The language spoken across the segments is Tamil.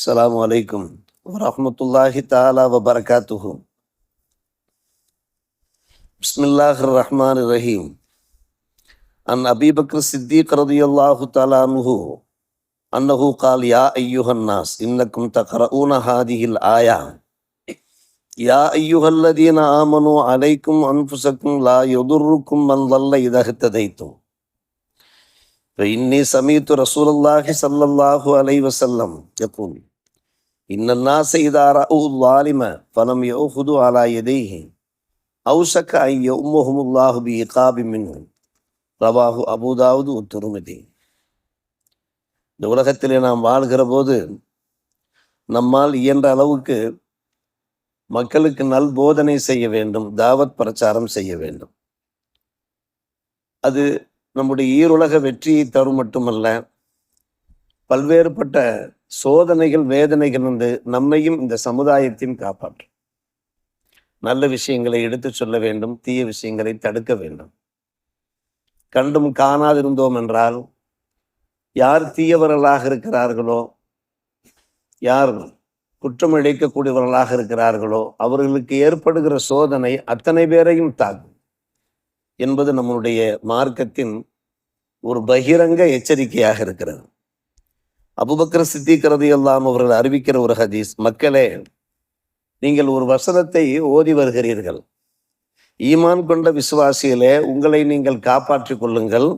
அஸ்ஸலாமு அலைக்கும் வரஹ்மத்துல்லாஹி தஆலா வபரகாத்துஹு. பிஸ்மில்லாஹிர் ரஹ்மானிர் ரஹீம். அன் அபீ பக்ர் சித்தீக் ரலியல்லாஹு தஆலா அன்ஹு அன்னஹு கால் யா அய்யுஹன் நாஸ் இன்னக்கும் தக்ரஊன ஹாதிஹில் ஆயா யா அய்யுஹல்லதீன ஆமனூ அலைக்கும் அன்ஃபுஸக்கும் லா யதுர்ருக்கும் மன் ضل இதா இஹ்ததைத்தும். فإني سمعت رسول الله صلى الله عليه وسلم يقول إن الناس إذا رأوا الظالم فلم يأخذوا على يديه أوشك أن يؤمهم الله بعقاب منه. ரவாஹு அபூ தாவூத் வத்திர்மிதி. இந்த உலகத்திலே நாம் வாழ்கிற போது நம்மால் இயன்ற அளவுக்கு மக்களுக்கு நல் போதனை செய்ய வேண்டும், தாவத் பிரச்சாரம் செய்ய வேண்டும். அது நம்முடைய ஈருலக வெற்றியை தரும் மட்டுமல்ல, பல்வேறுபட்ட சோதனைகள் வேதனைகள் வந்து நம்மையும் இந்த சமுதாயத்தையும் காப்பாற்றும். நல்ல விஷயங்களை எடுத்து சொல்ல வேண்டும், தீய விஷயங்களை தடுக்க வேண்டும். கண்டும் காணாதிருந்தோம் என்றால் யார் தீயவர்களாக இருக்கிறார்களோ, யார் குற்றம் இழைக்கக்கூடியவர்களாக இருக்கிறார்களோ அவர்களுக்கு ஏற்படுகிற சோதனை அத்தனை பேரையும் தாக்கும் என்பது நம்முடைய மார்க்கத்தின் ஒரு பகிரங்க எச்சரிக்கையாக இருக்கிறது. அபூபக்கர் சித்தீக் ரலியல்லாஹு அன்ஹு அவர்கள் அறிவிக்கிற ஒரு ஹதீஸ், மக்களே, நீங்கள் ஒரு வசனத்தை ஓதி வருகிறீர்கள். ஈமான் கொண்ட விசுவாசிகளே, உங்களை நீங்கள் காப்பாற்றிக் கொள்ளுங்கள்.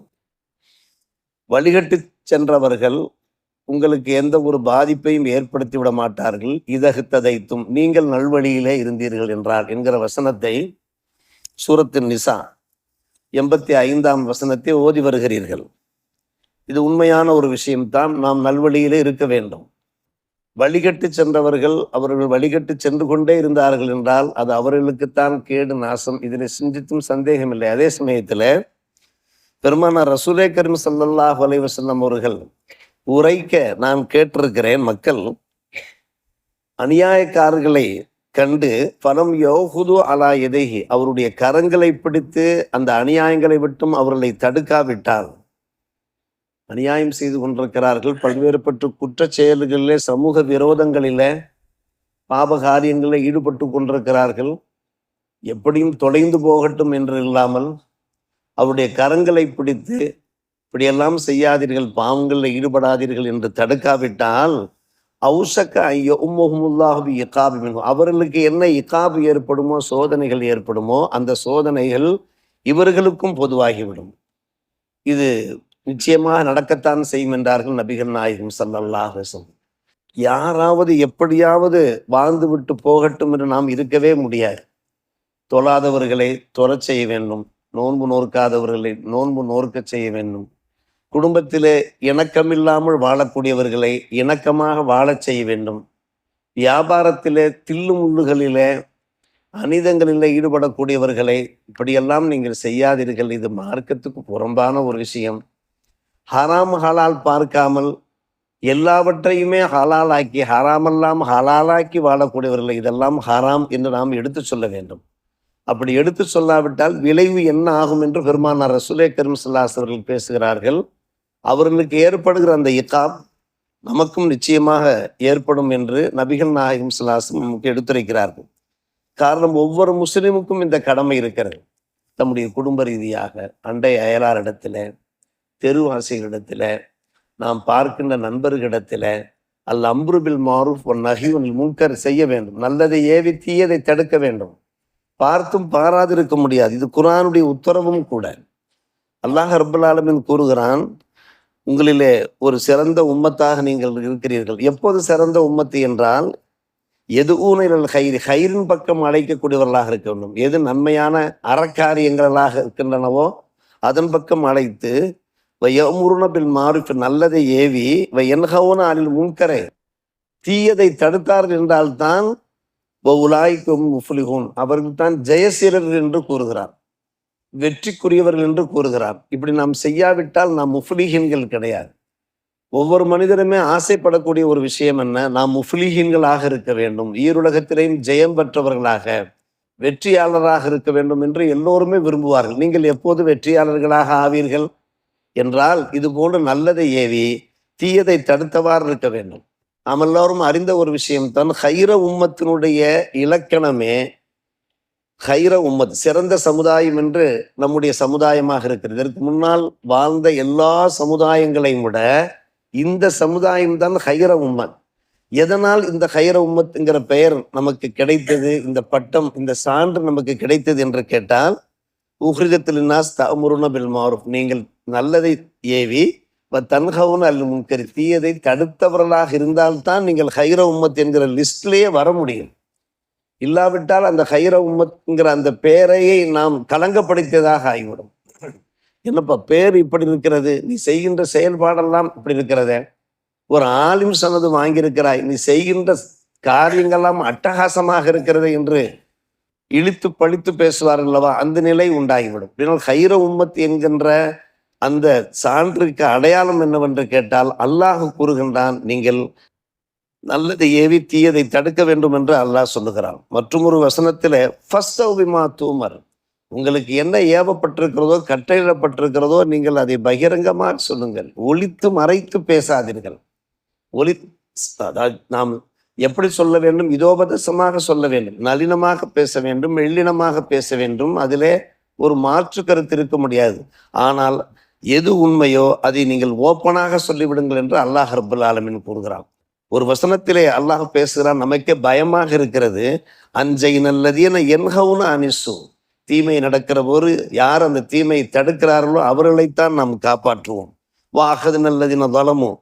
வழிகட்டு சென்றவர்கள் உங்களுக்கு எந்த ஒரு பாதிப்பையும் ஏற்படுத்தி விட மாட்டார்கள். இதஹ்ததைத்தும், நீங்கள் நல்வழியிலே இருந்தீர்கள் என்றார் என்கிற வசனத்தை சூரத்தின் நிசா 85ஆம் வசனத்தை ஓதி வருகிறீர்கள். இது உண்மையான ஒரு விஷயம்தான். நாம் நல்வழியிலே இருக்க வேண்டும். வழிகட்டு சென்றவர்கள் அவர்கள் வழிகட்டு சென்று கொண்டே இருந்தார்கள் என்றால் அது அவர்களுக்குத்தான் கேடு நாசம். இதில் சிந்தித்தும் சந்தேகமில்லை. அதே சமயத்தில் பெருமானார் ரசூலே கரீம் ஸல்லல்லாஹு அலைஹி வஸல்லம் அவர்கள் உரைக்க நான் கேட்டிருக்கிறேன், மக்கள் அநியாயக்காரர்களை கண்டு பலம் யௌஹுது அலா எதைஹி, அவருடைய கரங்களை பிடித்து அந்த அநியாயங்களை விட்டும் அவர்களை தடுக்காவிட்டால், அநியாயம் செய்து கொண்டிருக்கிறார்கள், பல்வேறுபட்ட குற்ற செயல்களிலே சமூக விரோதங்களிலே பாபகாரியங்களில் ஈடுபட்டு கொண்டிருக்கிறார்கள், எப்படியும் தொலைந்து போகட்டும் என்று இல்லாமல் அவருடைய கரங்களை பிடித்து இப்படியெல்லாம் செய்யாதீர்கள், பாவங்களில் ஈடுபடாதீர்கள் என்று தடுக்காவிட்டால் அவுசக்க ஐயோ உம்முஹுமுல்லாஹு இகாபு மின்ஹு, அவர்களுக்கு என்ன இகாபு ஏற்படுமோ, சோதனைகள் ஏற்படுமோ, அந்த சோதனைகள் இவர்களுக்கும் பொதுவாகிவிடும். இது நிச்சயமாக நடக்கத்தான் செய்யும் என்றார்கள் நபிகள் நாயகம் ஸல்லல்லாஹு அலைஹி வஸல்லம். யாராவது எப்படியாவது வாழ்ந்து விட்டு போகட்டும் என்று நாம் இருக்கவே முடியாது. தொழாதவர்களை தொழச் செய்ய வேண்டும், நோன்பு நோற்காதவர்களை நோன்பு நோற்க செய்ய வேண்டும், குடும்பத்திலே இணக்கமில்லாமல் வாழக்கூடியவர்களை இணக்கமாக வாழச் செய்ய வேண்டும், வியாபாரத்திலே தில்லு முள்ளுகளிலே அநீதங்களிலே ஈடுபடக்கூடியவர்களை இப்படியெல்லாம் நீங்கள் செய்யாதீர்கள். இது மார்க்கத்துக்கு புறம்பான ஒரு விஷயம். ஹராம் ஹலால் பார்க்காமல் எல்லாவற்றையுமே ஹலாலாக்கி ஹராமெல்லாம் ஹலாலாக்கி வாழக்கூடியவர்களை இதெல்லாம் ஹராம் என்று நாம் எடுத்து சொல்ல வேண்டும். அப்படி எடுத்து சொல்லாவிட்டால் விளைவு என்ன ஆகும் என்று பெருமானார் ரசூலே கரீம் ஸல்லல்லாஹு அலைஹி வஸல்லம் அவர்கள் பேசுகிறார்கள். அவர்களுக்கு ஏற்படுகிற அந்த இகாப் நமக்கும் நிச்சயமாக ஏற்படும் என்று நபிகள் நாயகம் ஸல்லல்லாஹு அலைஹி வஸல்லம் நமக்கு எடுத்துரைக்கிறார்கள். காரணம், ஒவ்வொரு முஸ்லிமுக்கும் இந்த கடமை இருக்கிறது. தம்முடைய குடும்ப ரீதியாக, அண்டை அயலாரிடத்தில், தெருவாசிகளிடத்தில், நாம் பார்க்கின்ற நண்பர்களிடத்தில் அல் அம்ரு பில் மாரூஃப் வன் நஹி அனில் முன்கர் செய்ய வேண்டும். நல்லதை ஏவி தீயதை தடுக்க வேண்டும். பார்த்தும் பாராதிருக்க முடியாது. இது குர்ஆனுடைய உத்தரவும் கூட. அல்லாஹ் ரப்பல் ஆலமீன் கூறுகிறான், உங்களிலே ஒரு சிறந்த உம்மத்தாக நீங்கள் இருக்கிறீர்கள். எப்போது சிறந்த உம்மத்து என்றால், எது ஊனில் ஹைரி, ஹைரின் பக்கம் அழைக்கக்கூடியவர்களாக இருக்க வேண்டும். எது நன்மையான அறக்காரியங்களாக இருக்கின்றனவோ அதன் பக்கம் அழைத்து, வயமுருன பில் மாரூஃப், நல்லதை ஏவி, வயன்ஹவுன அனில் முன்கரை, தீயதை தடுத்தார்கள் என்றால்தான் உலாய்க்கும் முஃப்லிஹூன், அவர்கள் தான் ஜெயசீலர்கள் என்று கூறுகிறார், வெற்றிக்குரியவர்கள் என்று கூறுகிறார். இப்படி நாம் செய்யாவிட்டால் நாம் முஃப்லிஹீன்கள் கிடையாது. ஒவ்வொரு மனிதருமே ஆசைப்படக்கூடிய ஒரு விஷயம் என்ன, நாம் முஃப்லிஹீன்களாக இருக்க வேண்டும், ஈருலகத்திலேயும் ஜெயம் பெற்றவர்களாக, வெற்றியாளராக இருக்க வேண்டும் என்று எல்லோருமே விரும்புவார்கள். நீங்கள் எப்போது வெற்றியாளர்களாக ஆவீர்கள் என்றால் இது போன்று நல்லதை ஏவி தீயதை தடுத்தவாறு இருக்க வேண்டும். நாம் எல்லோரும் அறிந்த ஒரு விஷயம்தான், ஹைர உம்மத்தினுடைய இலக்கணமே ஹைர உம்மத், சிறந்த சமுதாயம் என்று நம்முடைய சமுதாயமாக இருக்கிறது. இதற்கு முன்னால் வாழ்ந்த எல்லா சமுதாயங்களையும் விட இந்த சமுதாயம் தான் ஹைர உம்மத். எதனால் இந்த ஹைர உம்மத்துங்கிற பெயர் நமக்கு கிடைத்தது, இந்த பட்டம், இந்த சான்று நமக்கு கிடைத்தது என்று கேட்டால், உஹ்ரிஜத்தில் நாஸ் தஅமுருன பில் மாரூஃப், நீங்கள் நல்லதை ஏவி தன்ஹவுன அல் முன்கரி, தீயதை தடுத்தவர்களாக இருந்தால்தான் நீங்கள் ஹைர உம்மத் என்கிற லிஸ்ட்லேயே வர முடியும். இல்லாவிட்டால் அந்த ஹைர உம்மத்ங்கிற அந்த பெயரையை நாம் கலங்கப்படுத்தியதாக ஆகிவிடும். என்னப்பா பேர் இப்படி இருக்கிறது, நீ செய்கின்ற செயல்பாடெல்லாம் இப்படி இருக்கிறதே, ஒரு ஆலிம் சனது வாங்கியிருக்கிறாய், நீ செய்கின்ற காரியங்கள்லாம் அட்டகாசமாக இருக்கிறது என்று இழுத்து பழித்து பேசுவார் அல்லவா, அந்த நிலை உண்டாகிவிடும். இதனால் ஹைர உம்மத் என்கின்ற அந்த சான்றுக்கு அடையாளம் என்னவென்று கேட்டால், அல்லாஹ் கூறுகின்றான், நீங்கள் நல்லதை ஏவி தீயதை தடுக்க வேண்டும் என்று அல்லாஹ் சொல்லுகிறான். மற்றும் ஒரு வசனத்திலே ஃபஸ்தவ் பிமா தூமர், உங்களுக்கு என்ன ஏவப்பட்டிருக்கிறதோ கட்டளையிடப்பட்டிருக்கிறதோ நீங்கள் அதை பகிரங்கமாக சொல்லுங்கள், ஒளித்து மறைத்து பேசாதீர்கள். நாம் எப்படி சொல்ல வேண்டும், இதோபதேசமாக சொல்ல வேண்டும், நளினமாக பேச வேண்டும், மெல்லினமாக பேச வேண்டும். அதிலே ஒரு மாற்று கருத்து இருக்க முடியாது. ஆனால் எது உண்மையோ அதை நீங்கள் ஓப்பனாக சொல்லிவிடுங்கள் என்று அல்லாஹ் ரப்பல் ஆலமீன் கூறுகிறான். ஒரு வசனத்திலே அல்லாஹ் பேசுகிறான், நமக்கே பயமாக இருக்கிறது. அஞ்சை நல்லதீன என்ஹவுன அனிசு, தீமை நடக்கிற போது யார் அந்த தீமையை தடுக்கிறார்களோ அவர்களைத்தான் நாம் காப்பாற்றுவோம். வாஹது நல்லதின தலமோ,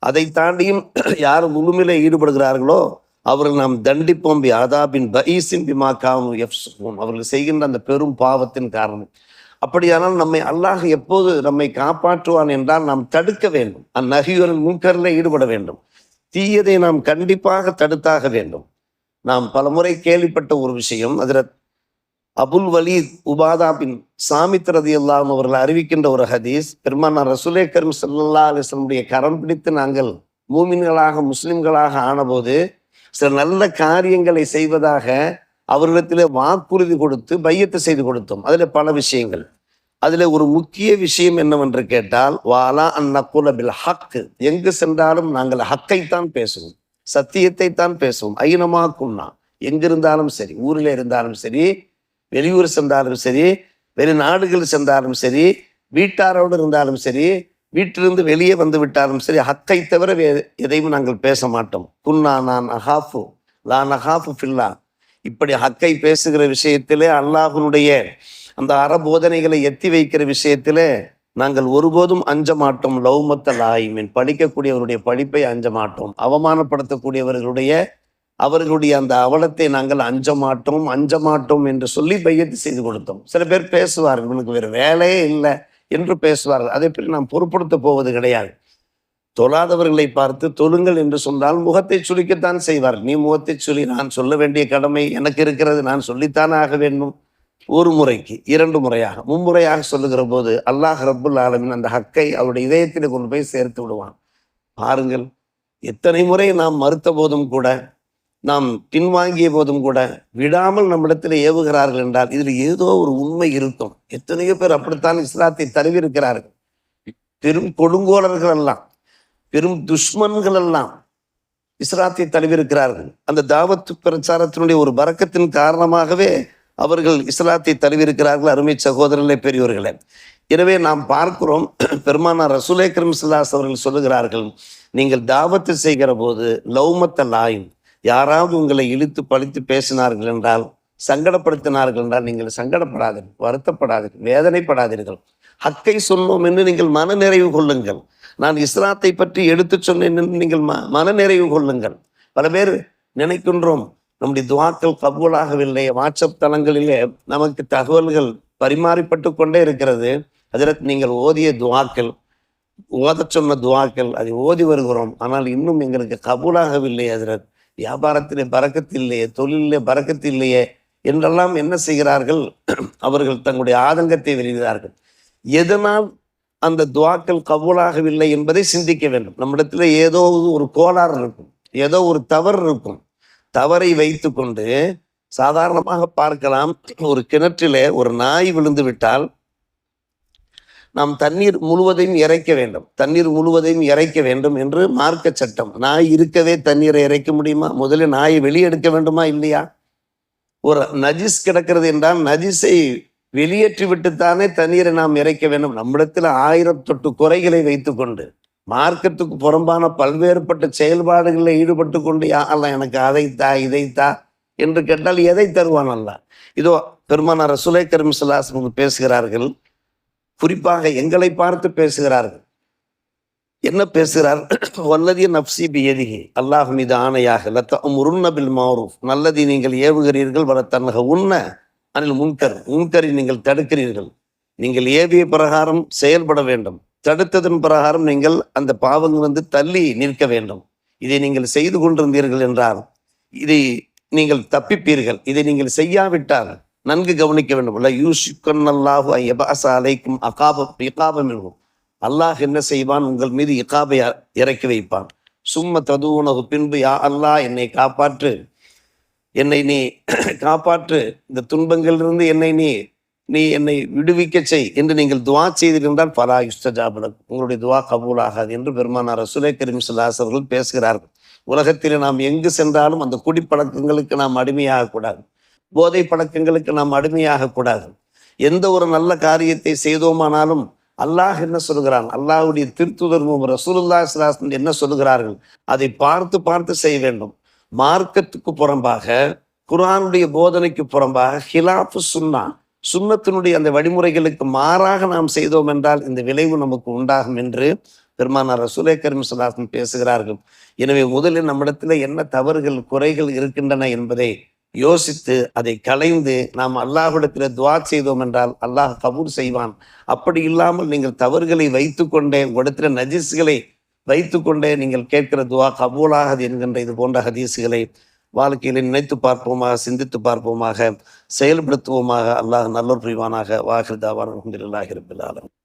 அதை தாண்டியும் யார் முழுமையிலே ஈடுபடுகிறார்களோ அவர்கள் நாம் தண்டிப்போம். அதாபின் பஈசின் பிமா காமு யஃப்ஸுகூன், அவர்கள் செய்கின்ற அந்த பெரும் பாவத்தின் காரணம். அப்படியானால் நம்மை அல்லாஹ் எப்போது நம்மை காப்பாற்றுவான் என்றால் நாம் தடுக்க வேண்டும், அந்நஹியுல் முன்கரில் ஈடுபட வேண்டும், தீயதை நாம் கண்டிப்பாக தடுத்தாக வேண்டும். நாம் பலமுறை கேள்விப்பட்ட ஒரு விஷயம், அதில் அபுல் வலீத் உபாதா பின் சாமித் ரலியல்லாஹு அவர்கள் அறிவிக்கின்ற ஒரு ஹதீஸ், பெருமானார் ரசூலே கரீம் ஸல்லல்லாஹு அலைஹி வஸல்லம் கரம் பிடித்து நாங்கள் மூமின்களாக முஸ்லிம்களாக ஆனபோது சில நல்ல காரியங்களை செய்வதாக அவர்களிடத்திலே வாக்குறுதி கொடுத்து பையத்து செய்து கொடுத்தோம். அதில் பல விஷயங்கள். அதில் ஒரு முக்கிய விஷயம் என்னவென்று கேட்டால், வாலா அந்நக்குல பில் ஹக்கு, எங்கு சென்றாலும் நாங்கள் ஹக்கைத்தான் பேசுவோம், சத்தியத்தை தான் பேசுவோம். ஐனமாக்கும்னா, எங்கிருந்தாலும் சரி, ஊரில் இருந்தாலும் சரி, வெளியூர் சென்றாலும் சரி, வெளிநாடுகள் சென்றாலும் சரி, வீட்டாரோடு இருந்தாலும் சரி, வீட்டிலிருந்து வெளியே வந்து விட்டாலும் சரி, ஹக்கை தவிர எதையும் நாங்கள் பேச மாட்டோம். குன்னா நான் அஹாஃபு லா நஹாஃபு ஃபில்லா, இப்படி ஹக்கை பேசுகிற விஷயத்திலே, அல்லாஹ்வுடைய அந்த அறபோதனைகளை எத்தி வைக்கிற விஷயத்திலே நாங்கள் ஒருபோதும் அஞ்ச மாட்டோம். லௌமத்த லாயிமின், படிக்கக்கூடியவருடைய படிப்பை அஞ்ச மாட்டோம், அவமானப்படுத்தக்கூடியவர்களுடைய அவர்களுடைய அந்த அவலத்தை நாங்கள் அஞ்ச மாட்டோம் என்று சொல்லி பையத்து செய்து கொடுத்தோம். சில பேர் பேசுவார்கள், இவனுக்கு வேறு வேலையே இல்லை என்று பேசுவார்கள். அதை பற்றி நாம் பொருட்படுத்த போவது கிடையாது. தொழாதவர்களை பார்த்து தொழுங்கள் என்று சொன்னால் முகத்தை சுளிக்கத்தான் செய்வார். நீ முகத்தை சொல்லி, நான் சொல்ல வேண்டிய கடமை எனக்கு இருக்கிறது, நான் சொல்லித்தான் ஆக வேண்டும். ஒரு முறைக்கு 2 முறையாக 3 முறையாக சொல்லுகிற போது அல்லாஹ் ரப்புல் ஆலமீன் அந்த ஹக்கை அவருடைய இதயத்தில் கொண்டு போய் சேர்த்து விடுவான். பாருங்கள், எத்தனை முறை நாம் மறுத்த போதும் கூட, நாம் பின்வாங்கிய போதும் கூட விடாமல் நம்மிடத்தில் ஏவுகிறார்கள் என்றால் இதில் ஏதோ ஒரு உண்மை இருக்கும். எத்தனையோ பேர் அப்படித்தான் இஸ்லாத்தை தழுவிருக்கிறார்கள். பெரும் கொடுங்கோலர்கள் எல்லாம், பெரும் துஷ்மன்கள் எல்லாம் இஸ்லாத்தை தழுவிருக்கிறார்கள். அந்த தாவத்து பிரச்சாரத்தினுடைய ஒரு பரக்கத்தின் காரணமாகவே அவர்கள் இஸ்லாத்தை தழுவிருக்கிறார்கள். அருமை சகோதரர்களே, பெரியோர்களே, எனவே நாம் பார்க்கிறோம், பெருமானார் ரசூலே கரீம் ஸல்லல்லாஹு அலைஹி அவர்கள் சொல்லுகிறார்கள், நீங்கள் தாவத்து செய்கிற போது லௌமத்த லாயின், யாராவது உங்களை இழுத்து பழித்து பேசினார்கள் என்றால், சங்கடப்படுத்தினார்கள் என்றால், நீங்கள் சங்கடப்படாதீர்கள், வருத்தப்படாதீர்கள், வேதனைப்படாதீர்கள். ஹக்கை சொன்னோம் என்று நீங்கள் மனநிறைவு கொள்ளுங்கள். நான் இஸ்லாத்தை பற்றி எடுத்து சொன்னேன் என்று நீங்கள் மனநிறைவு கொள்ளுங்கள். பல பேர் நினைக்கின்றோம், நம்முடைய துவாக்கள் கபூலாகவில்லை. வாட்ஸ்அப் தளங்களிலே நமக்கு தகவல்கள் பரிமாறிப்பட்டு கொண்டே இருக்கிறது. அதில் நீங்கள் ஓதிய துவாக்கள், ஓத சொன்ன துவாக்கள், அதை ஓதி வருகிறோம், ஆனால் இன்னும் எங்களுக்கு கபூலாகவில்லை. அதில் வியாபாரத்திலே பரக்கத்து இல்லையே, தொழிலே பரக்கத்து இல்லையே என்றெல்லாம் என்ன செய்கிறார்கள், அவர்கள் தங்களுடைய ஆதங்கத்தை வெளியிடுகிறார்கள். எதனால் அந்த துவாக்கள் கபூலாகவில்லை என்பதை சிந்திக்க வேண்டும். நம்மிடத்துல ஏதோ ஒரு கோளாறு இருக்கும், ஏதோ ஒரு தவறு இருக்கும். தவறை வைத்து கொண்டு சாதாரணமாக பார்க்கலாம், ஒரு கிணற்றிலே ஒரு நாய் விழுந்து விட்டால் நாம் தண்ணீர் முழுவதையும் இறைக்க வேண்டும், தண்ணீர் முழுவதையும் இறைக்க வேண்டும் என்று மார்க்க சட்டம். நாய் இருக்கவே தண்ணீரை இறைக்க முடியுமா? முதலில் நாயை வெளியே எடுக்க வேண்டுமா இல்லையா? ஒரு நஜிஸ் கிடக்கிறது என்றால் நஜிஸை வெளியேற்றி விட்டுத்தானே தண்ணீரை நாம் இறைக்க வேண்டும். நம்மிடத்தில் 1008 குறைகளை வைத்துக்கொண்டு மார்க்கத்துக்கு புறம்பான பல்வேறுபட்ட செயல்பாடுகளில் ஈடுபட்டு கொண்டு அல்ல எனக்கு அதைத்தா இதைத்தா என்று கேட்டால் எதை தருவான் அல்ல? இதோ பெருமானார் ரசூலை கரீம் ஸல்லல்லாஹு அலைஹி வஸல்லம் பேசுகிறார்கள், குறிப்பாக எங்களை பார்த்து பேசுகிறார்கள். என்ன பேசுகிறார்? வல்லதி நப்சி பியதிஹி, அல்லாஹ் மீது ஆணையாக, லத்தஅமுருன்ன பில் மஅரூஃப், நல்லதை நீங்கள் ஏவுகிறீர்கள், வலத்தன்ஹ உன்ன அனில் முன்கர், முன்கரை நீங்கள் தடுக்கிறீர்கள். நீங்கள் ஏவிய பிரகாரம் செயல்பட வேண்டும், தடுத்ததன் பிரகாரம் நீங்கள் அந்த பாவங்கள் தள்ளி நிற்க வேண்டும். இதை நீங்கள் செய்து கொண்டிருந்தீர்கள் என்றால் இதை நீங்கள் தப்பிப்பீர்கள். இதை நீங்கள் செய்யாவிட்டால் நன்கு கவனிக்க வேண்டும். யூஷிக்கன்னல்லாஹு அன் யபஅஸ அலைக்கும் இகாபம் மின்ஹு, அல்லாஹ் என்ன செய்வான்? உங்கள் மீது இகாபை இறக்கி வைப்பான். சும்ம ததுவுனஹு, பின்பு யா அல்லாஹ் என்னை காப்பாற்று, என்னை நீ காப்பாற்று, இந்த துன்பங்களிலிருந்து என்னை நீ என்னை விடுவிக்க செய் என்று நீங்கள் துவா செய்திருந்தால் பலா யுஸ்தஜாபு, உங்களுடைய துவா கபூல் ஆகாது என்று பெருமானார் ரசூலை கரீம் ஸல்லல்லாஹு அலைஹி வஸல்லம் அவர்கள் பேசுகிறார்கள். உலகத்தில் நாம் எங்கு சென்றாலும் அந்த குடிப்பழக்கங்களுக்கு நாம் அடிமையாகக்கூடாது, போதை பழக்கங்களுக்கு நாம் அடிமையாகக்கூடாது. எந்த ஒரு நல்ல காரியத்தை செய்தோமானாலும் அல்லாஹ் என்ன சொல்கிறான், அல்லாஹ்வுடைய திருத்துதரும் ரசூலுல்லாஹி ஸல்லல்லாஹு அலைஹி வஸல்லம் என்ன சொல்கிறார்கள், அதை பார்த்து பார்த்து செய்ய வேண்டும். மார்க்கத்துக்கு புறம்பாக, குர்ஆனுடைய போதனைக்கு புறம்பாக, ஹிலாஃபு சுன்னா, சுன்னத்தினுடைய அந்த வழிமுறைகளுக்கு மாறாக நாம் செய்தோம் என்றால் இந்த விளைவு நமக்கு உண்டாகும் என்று பெருமானார் ரசூலை கரீம் ஸல்லல்லாஹு அலைஹி வஸல்லம் பேசுகிறார்கள். எனவே முதலில் நம்மிடத்தில் என்ன தவறுகள் குறைகள் இருக்கின்றன என்பதை யோசித்து அதை களைந்து நாம் அல்லாஹ்விடத்தில் துவா செய்தோம் என்றால் அல்லாஹ் கபூல் செய்வான். அப்படி இல்லாமல் நீங்கள் தவறுகளை வைத்துக்கொண்டே, உங்களிடத்தில் நஜிஸ்களை வைத்துக்கொண்டே நீங்கள் கேட்கிற துவா கபூலாகாது என்கின்ற இது போன்ற ஹதீஸுகளை வாழ்க்கையில் நினைத்து பார்ப்போமாக, சிந்தித்து பார்ப்போமாக, செயல்படுத்துவோமாக. அல்லாஹ் நல்லோர் புரிவானாக. வாஹிர் தாவானா அல்ஹம்துலில்லாஹி ரப்பில் ஆலமீன்.